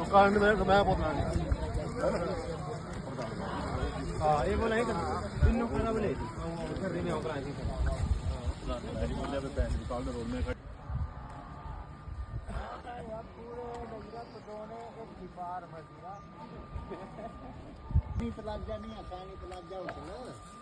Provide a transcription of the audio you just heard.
दुकान में मैं बोलना हाँ ये बोला है तीनों खाना बोले घर में होकर आए थे बोले पे पैसे निकाल दो रोड में नहीं प्लाजा नहीं आसानी प्लाजा होता है